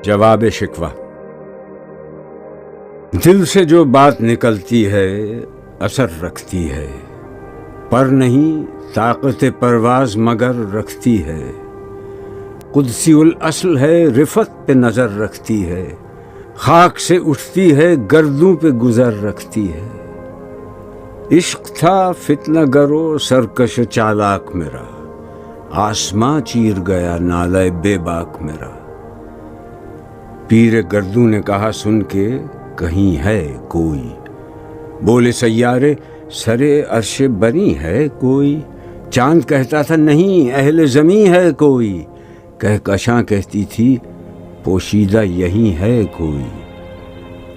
جواب شکوہ۔ دل سے جو بات نکلتی ہے اثر رکھتی ہے، پر نہیں طاقت پرواز مگر رکھتی ہے۔ قدسی الاصل ہے، رفت پہ نظر رکھتی ہے، خاک سے اٹھتی ہے، گردوں پہ گزر رکھتی ہے۔ عشق تھا فتنہ گرو سرکش چالاک میرا، آسماں چیر گیا نالہ بے باک میرا۔ پیر گردوں نے کہا سن کے کہیں ہے کوئی، بولے سیارے سرے عرش بری ہے کوئی۔ چاند کہتا تھا نہیں اہل زمیں ہے کوئی، کہکشاں کہتی تھی پوشیدہ یہیں ہے کوئی۔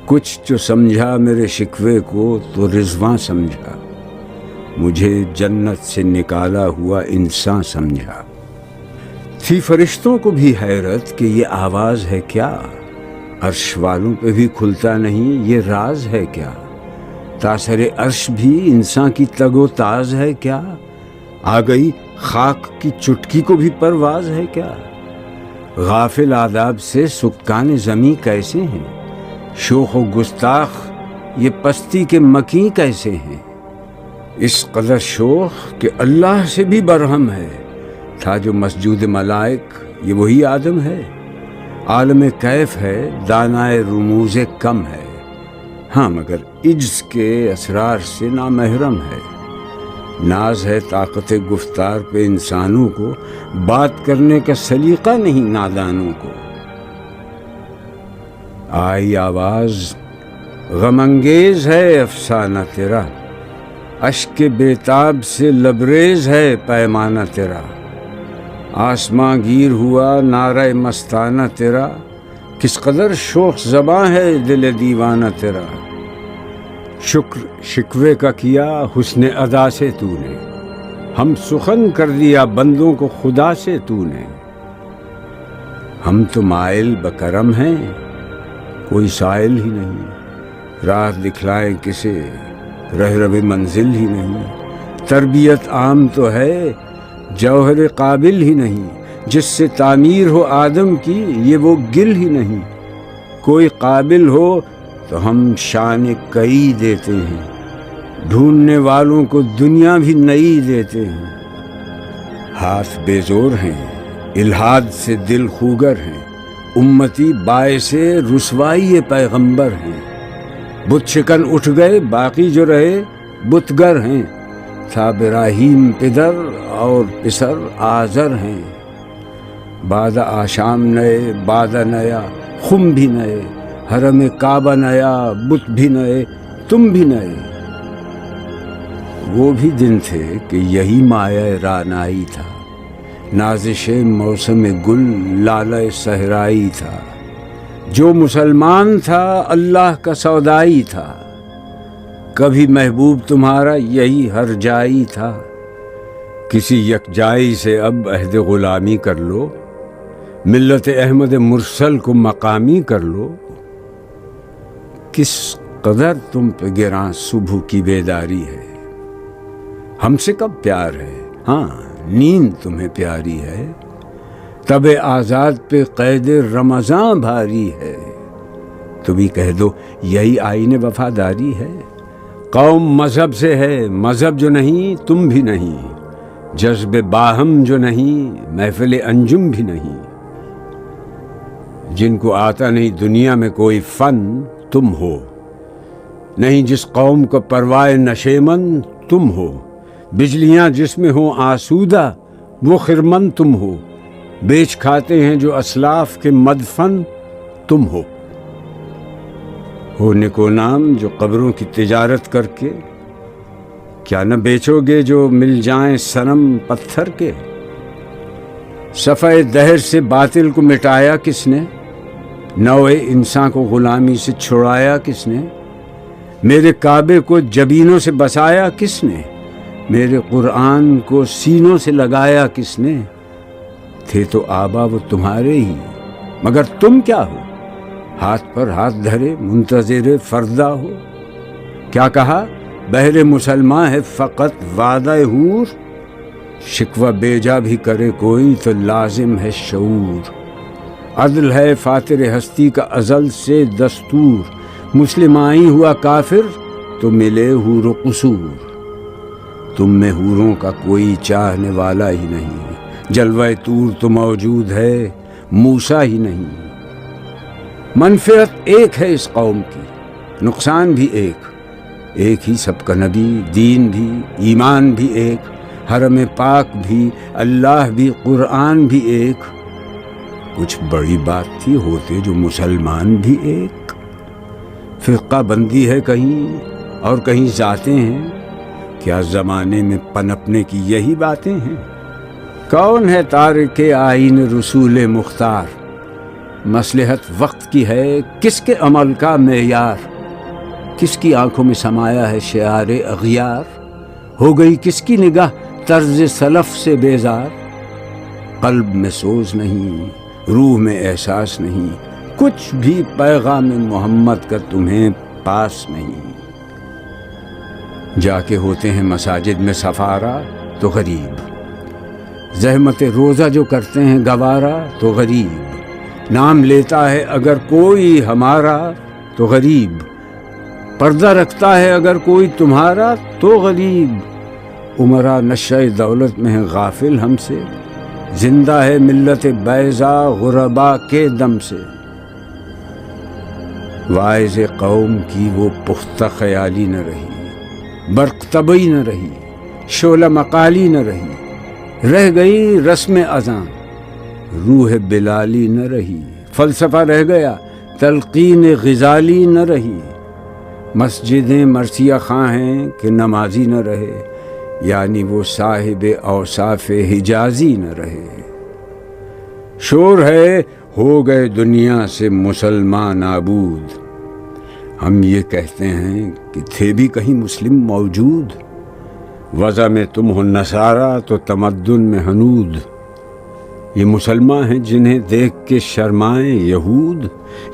کچھ جو سمجھا میرے شکوے کو تو رضواں سمجھا، مجھے جنت سے نکالا ہوا انسان سمجھا۔ تھی فرشتوں کو بھی حیرت کہ یہ آواز ہے کیا، عرش والوں پہ بھی کھلتا نہیں یہ راز ہے کیا۔ تاثر عرش بھی انسان کی تگ و تاز ہے کیا، آ گئی خاک کی چٹکی کو بھی پرواز ہے کیا۔ غافل آداب سے سکان زمیں کیسے ہیں، شوخ و گستاخ یہ پستی کے مکیں کیسے ہیں۔ اس قدر شوخ کہ اللہ سے بھی برہم ہے، تھا جو مسجود ملائک یہ وہی آدم ہے۔ عالم کیف ہے دانائے رموز کم ہے، ہاں مگر عجز کے اسرار سے نامحرم ہے۔ ناز ہے طاقت گفتار پہ انسانوں کو، بات کرنے کا سلیقہ نہیں نادانوں کو۔ آئی آواز غم انگیز ہے افسانہ تیرا، اشک بیتاب سے لبریز ہے پیمانہ تیرا۔ آسماں گیر ہوا نعرہ مستانہ تیرا، کس قدر شوخ زباں ہے دل دیوانہ تیرا۔ شکر شکوے کا کیا حسن ادا سے تو نے، ہم سخن کر دیا بندوں کو خدا سے تو نے۔ ہم تو مائل بکرم ہیں کوئی سائل ہی نہیں، راہ دکھلائیں کسے رہرو منزل ہی نہیں۔ تربیت عام تو ہے جوہر قابل ہی نہیں، جس سے تعمیر ہو آدم کی یہ وہ گل ہی نہیں۔ کوئی قابل ہو تو ہم شان کئی دیتے ہیں، ڈھونڈنے والوں کو دنیا بھی نئی دیتے ہیں۔ ہاتھ بے زور ہیں الہاد سے دل خوگر ہیں، امتی باعث رسوائی پیغمبر ہیں۔ بت شکن اٹھ گئے باقی جو رہے بتگر ہیں، تھا ابراہیم پدر اور پسر آزر ہیں۔ بعد آشام نئے بعد نیا خم بھی نئے، حرم کعبہ نیا بت بھی نئے تم بھی نئے۔ وہ بھی دن تھے کہ یہی مایہ رعنائی تھا، نازش موسم گل لالہ صحرائی تھا۔ جو مسلمان تھا اللہ کا سودائی تھا، کبھی محبوب تمہارا یہی ہر جائی تھا۔ کسی یکجائی سے اب عہد غلامی کر لو، ملت احمد مرسل کو مقامی کر لو۔ کس قدر تم پہ گراں صبح کی بیداری ہے، ہم سے کب پیار ہے، ہاں نیند تمہیں پیاری ہے۔ تب آزاد پہ قید رمضاں بھاری ہے، تو بھی کہہ دو یہی آئین وفاداری ہے۔ قوم مذہب سے ہے مذہب جو نہیں تم بھی نہیں، جذب باہم جو نہیں محفل انجم بھی نہیں۔ جن کو آتا نہیں دنیا میں کوئی فن تم ہو، نہیں جس قوم کو پروائے نشیمن تم ہو۔ بجلیاں جس میں ہوں آسودہ وہ خرمن تم ہو، بیچ کھاتے ہیں جو اسلاف کے مدفن تم ہو۔ نکو نام جو قبروں کی تجارت کر کے، کیا نہ بیچو گے جو مل جائیں صنم پتھر کے۔ صفحہ دہر سے باطل کو مٹایا کس نے، نوع انسان کو غلامی سے چھڑایا کس نے۔ میرے کعبے کو جبینوں سے بسایا کس نے، میرے قرآن کو سینوں سے لگایا کس نے۔ تھے تو آبا وہ تمہارے ہی، مگر تم کیا ہو، ہاتھ پر ہاتھ دھرے منتظر فردا ہو۔ کیا کہا بہر مسلمان ہے فقط وعدہ حور، شکوہ بیجا بھی کرے کوئی تو لازم ہے شعور۔ عدل ہے فاتر ہستی کا ازل سے دستور، مسلمائی ہوا کافر تو ملے حور و قصور۔ تم میں حوروں کا کوئی چاہنے والا ہی نہیں، جلوہ طور تو موجود ہے موسیٰ ہی نہیں۔ منفعت ایک ہے اس قوم کی، نقصان بھی ایک ہی سب کا نبی، دین بھی، ایمان بھی ایک، حرم پاک بھی، اللہ بھی، قرآن بھی ایک۔ کچھ بڑی بات تھی ہوتے جو مسلمان بھی ایک۔ فرقہ بندی ہے کہیں اور کہیں ذاتیں ہیں، کیا زمانے میں پنپنے کی یہی باتیں ہیں؟ کون ہے تارک آئین رسول مختار؟ مصلحت وقت کی ہے کس کے عمل کا معیار؟ کس کی آنکھوں میں سمایا ہے شعار اغیار؟ ہو گئی کس کی نگاہ طرز سلف سے بیزار؟ قلب میں سوز نہیں، روح میں احساس نہیں، کچھ بھی پیغام محمد کا تمہیں پاس نہیں۔ جا کے ہوتے ہیں مساجد میں سفارا تو غریب، زحمت روزہ جو کرتے ہیں گوارا تو غریب، نام لیتا ہے اگر کوئی ہمارا تو غریب، پردہ رکھتا ہے اگر کوئی تمہارا تو غریب۔ عمرا نشہ دولت میں ہے غافل ہم سے، زندہ ہے ملت بیضا غربا کے دم سے۔ واعظ قوم کی وہ پختہ خیالی نہ رہی، برق طبعی نہ رہی، شعلہ مقالی نہ رہی، رہ گئی رسم اذاں، روح بلالی نہ رہی، فلسفہ رہ گیا، تلقین غزالی نہ رہی۔ مسجدیں مرثیہ خواں ہیں کہ نمازی نہ رہے، یعنی وہ صاحب اوصاف حجازی نہ رہے۔ شور ہے ہو گئے دنیا سے مسلمان نابود، ہم یہ کہتے ہیں کہ تھے بھی کہیں مسلم موجود۔ وضع میں تم ہو نصارہ تو تمدن میں ہنود، یہ مسلمان ہیں جنہیں دیکھ کے شرمائیں یہود۔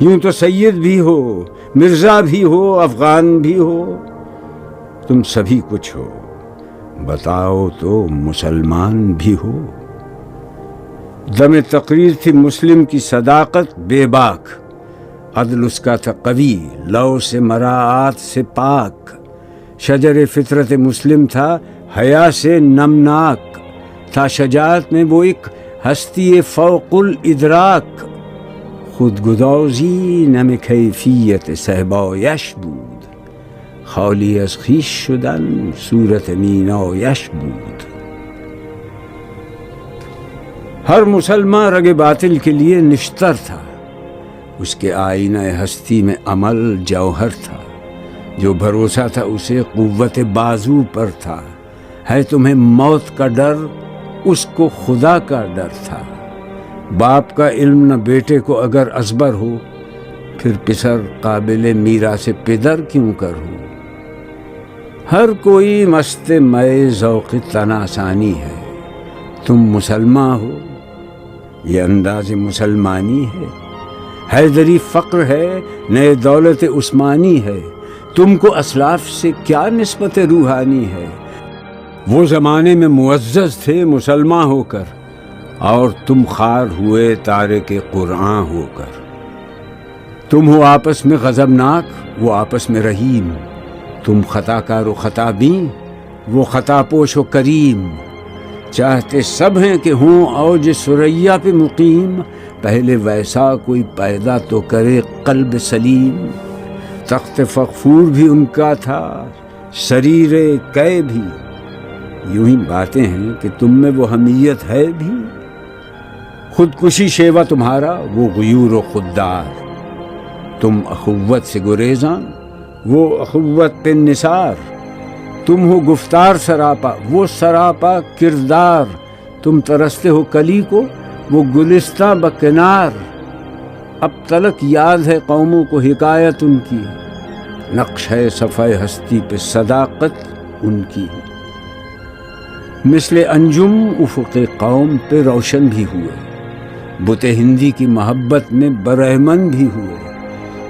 یوں تو سید بھی ہو، مرزا بھی ہو، افغان بھی ہو، تم سبھی کچھ ہو، بتاؤ تو مسلمان بھی ہو۔ دم تقریر تھی مسلم کی صداقت بے باک، عدل اس کا تھا قوی، لو سے مراعات سے پاک، شجر فطرت مسلم تھا حیا سے نمناک، تھا شجاعت میں وہ ایک ہستی فوق الادراک، خود گدازی نم کیفیت صحبایش بود، خالی از خویش شدن صورت مینایش بود۔ ہر مسلمان رگ باطل کے لیے نشتر تھا، اس کے آئینہ ہستی میں عمل جوہر تھا، جو بھروسہ تھا اسے قوت بازو پر تھا۔ ہے تمہیں موت کا ڈر، اس کو خدا کا ڈر تھا۔ باپ کا علم نہ بیٹے کو اگر ازبر ہو، پھر پسر قابل میراث پدر کیوں کر ہو۔ ہر کوئی مست مئے ذوق تناسانی ہے، تم مسلمان ہو، یہ انداز مسلمانی ہے۔ حیدری فقر ہے، نئے دولت عثمانی ہے، تم کو اسلاف سے کیا نسبت روحانی ہے۔ وہ زمانے میں معزز تھے مسلمان ہو کر، اور تم خوار ہوئے تارک قرآن ہو کر۔ تم ہو آپس میں غضبناک، وہ آپس میں رحیم، تم خطا کار و خطا بین، وہ خطا پوش و کریم۔ چاہتے سب ہیں کہ ہوں اوج ثریا پہ مقیم، پہلے ویسا کوئی پیدا تو کرے قلب سلیم۔ تخت فغفور بھی ان کا تھا، سریر قے بھی، یوں ہی باتیں ہیں کہ تم میں وہ حمیت ہے بھی۔ خودکشی شیوا تمہارا، وہ غیور و خوددار، تم اخوت سے گریزاں، وہ اخوت پہ نثار۔ تم ہو گفتار سراپا، وہ سراپا کردار، تم ترستے ہو کلی کو، وہ گلستہ بکنار۔ اب تلک یاد ہے قوموں کو حکایت ان کی، نقش ہے صفحہ ہستی پہ صداقت ان کی۔ مثل انجم افق قوم پہ روشن بھی ہوئے، بت ہندی کی محبت میں برہمن بھی ہوئے،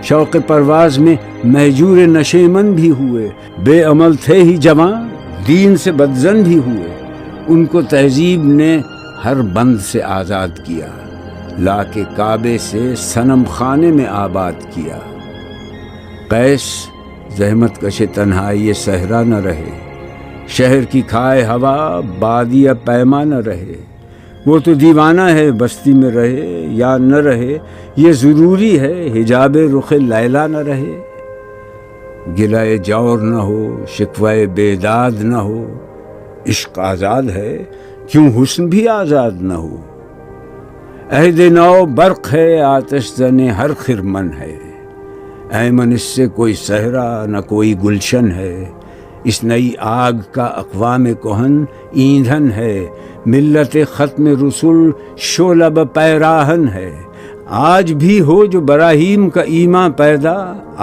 شوق پرواز میں مہجور نشیمن بھی ہوئے، بے عمل تھے ہی جوان، دین سے بدزن بھی ہوئے۔ ان کو تہذیب نے ہر بند سے آزاد کیا، لا کے کعبے سے صنم خانے میں آباد کیا۔ قیس زحمت کش تنہائی صحرا نہ رہے، شہر کی کھائے ہوا بادیہ پیما نہ رہے۔ وہ تو دیوانہ ہے بستی میں رہے یا نہ رہے، یہ ضروری ہے حجاب رخ لیلا نہ رہے۔ گلائے جور نہ ہو، شکوائے بیداد نہ ہو، عشق آزاد ہے کیوں حسن بھی آزاد نہ ہو۔ عہد نو برق ہے آتش زن ہر خرمن ہے، ایمن اس سے کوئی صحرا نہ کوئی گلشن ہے۔ اس نئی آگ کا اقوام کہن ایندھن ہے، ملت ختم رسول شعلہ پیراہن ہے۔ آج بھی ہو جو براہیم کا ایمان پیدا،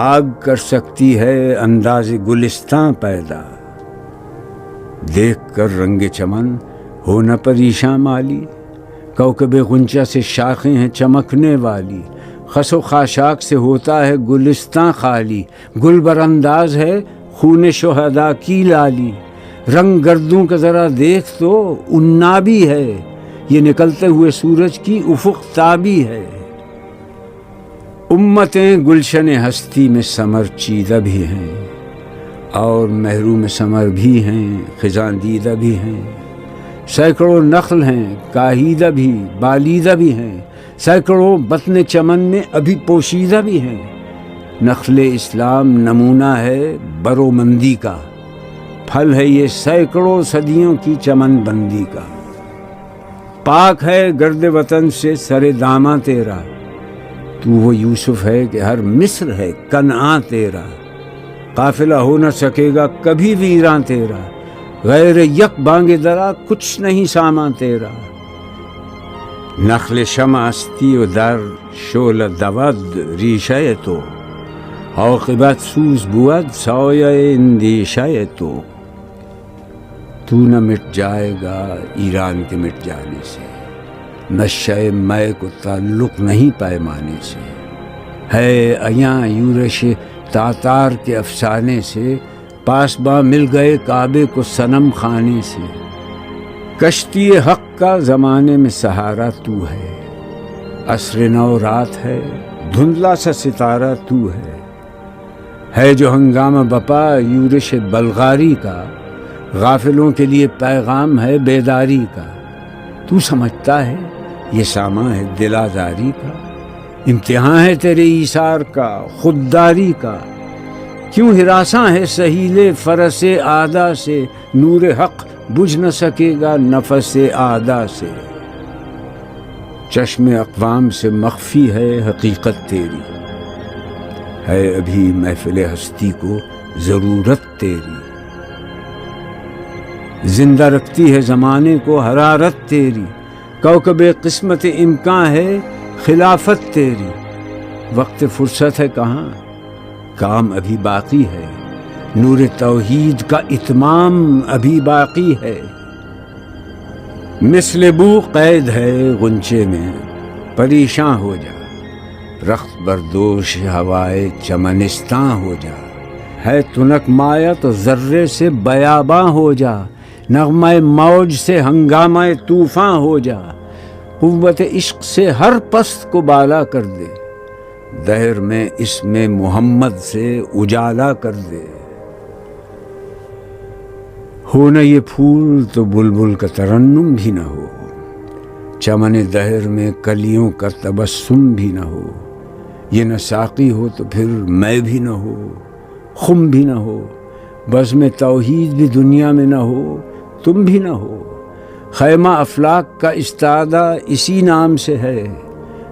آگ کر سکتی ہے انداز گلستاں پیدا۔ دیکھ کر رنگ چمن ہو نہ پریشاں مالی، کوکب غنچہ سے شاخیں ہیں چمکنے والی۔ خس و خاشاک سے ہوتا ہے گلستاں خالی، گل بر انداز ہے خون شہداء کی لالی۔ رنگ گردوں کا ذرا دیکھ تو عنابی ہے، یہ نکلتے ہوئے سورج کی افق تابی ہے۔ امتیں گلشن ہستی میں ثمر چیدہ بھی ہیں، اور محروم ثمر بھی ہیں خزاں دیدہ بھی ہیں۔ سینکڑوں نخل ہیں کاہیدہ بھی بالیدہ بھی ہیں، سینکڑوں بطن چمن میں ابھی پوشیدہ بھی ہیں۔ نخل اسلام نمونہ ہے برومندی کا، پھل ہے یہ سینکڑوں صدیوں کی چمن بندی کا۔ پاک ہے گرد وطن سے سر داماں تیرا، تو وہ یوسف ہے کہ ہر مصر ہے کنعاں تیرا۔ قافلہ ہو نہ سکے گا کبھی ویراں تیرا، غیر یک بانگ درا کچھ نہیں سامان تیرا۔ نخل شمع استی و در شعلہ دود ریشہ تو، عاقبت سوز بود سایہ اندیشہ تو نہ مٹ جائے گا ایران کے مٹ جانے سے، نشہ مے کو تعلق نہیں پیمانے سے۔ ہے ایاں یورش تاتار کے افسانے سے، پاسباں مل گئے کعبے کو صنم خانے سے۔ کشتی حق کا زمانے میں سہارا تو ہے، عصر نو رات ہے دھندلا سا ستارہ تو ہے جو ہنگامہ بپا یورش بلغاری کا، غافلوں کے لیے پیغام ہے بیداری کا۔ تو سمجھتا ہے یہ سامان ہے دل آزاری کا، امتحان ہے تیرے ایثار کا خودداری کا۔ کیوں ہراساں ہے سہیل فرس آدا سے، نور حق بجھ نہ سکے گا نفس آدا سے۔ چشم اقوام سے مخفی ہے حقیقت تیری، ہے ابھی محفل ہستی کو ضرورت تیری۔ زندہ رکھتی ہے زمانے کو حرارت تیری، کوکب قسمت امکان ہے خلافت تیری۔ وقت فرصت ہے کہاں، کام ابھی باقی ہے، نور توحید کا اتمام ابھی باقی ہے۔ مثل بو قید ہے غنچے میں پریشاں ہو جا، رخت بردوش ہوائے چمنستاں ہو جا۔ ہے تنک مایا تو ذرے سے بیاباں ہو جا، نغمہ موج سے ہنگامہ طوفاں ہو جا۔ قوت عشق سے ہر پست کو بالا کر دے، دہر میں اس میں محمد سے اجالا کر دے۔ ہو نہ یہ پھول تو بلبل کا ترنم بھی نہ ہو، چمن دہر میں کلیوں کا تبسم بھی نہ ہو۔ یہ نہ ساقی ہو تو پھر میں بھی نہ ہو، خم بھی نہ ہو، بزم توحید بھی دنیا میں نہ ہو، تم بھی نہ ہو۔ خیمہ افلاک کا استادہ اسی نام سے ہے،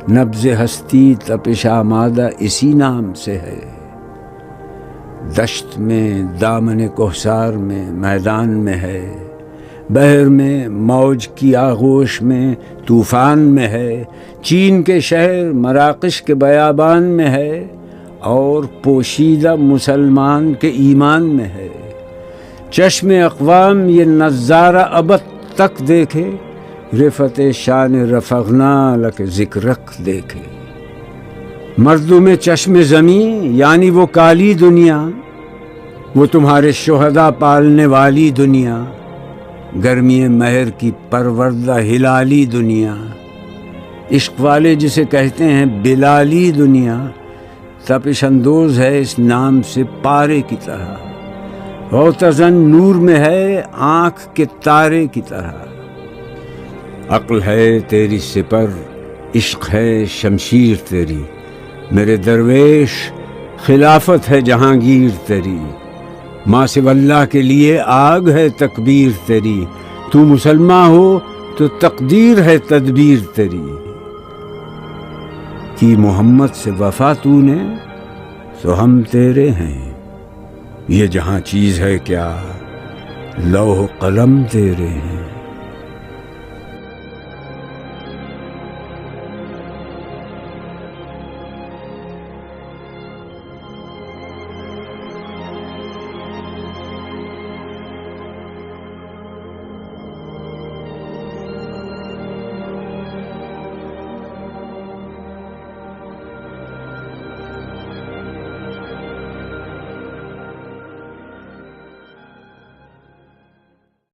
نبض ہستی تپش آمادہ اسی نام سے ہے۔ دشت میں دامن کوہسار میں میدان میں ہے، بحر میں موج کی آغوش میں طوفان میں ہے۔ چین کے شہر مراکش کے بیابان میں ہے، اور پوشیدہ مسلمان کے ایمان میں ہے۔ چشم اقوام یہ نظارہ ابد تک دیکھے، رفت شان رفغنا لک ذکرک دیکھے۔ مردم چشم زمیں یعنی وہ کالی دنیا، وہ تمہارے شہداء پالنے والی دنیا، گرمی مہر کی پروردہ ہلالی دنیا۔ عشق والے جسے کہتے ہیں بلالی دنیا، تپش اندوز ہے اس نام سے پارے کی طرح، غوطہ نور میں ہے آنکھ کے تارے کی طرح۔ عقل ہے تیری سپر، عشق ہے شمشیر تیری، میرے درویش خلافت ہے جہانگیر تیری۔ ماں سو اللہ کے لیے آگ ہے تکبیر تیری، تو مسلمان ہو تو تقدیر ہے تدبیر تیری۔ کی محمد سے وفا تو نے تو ہم تیرے ہیں، یہ جہاں چیز ہے کیا لوح قلم تیرے ہیں۔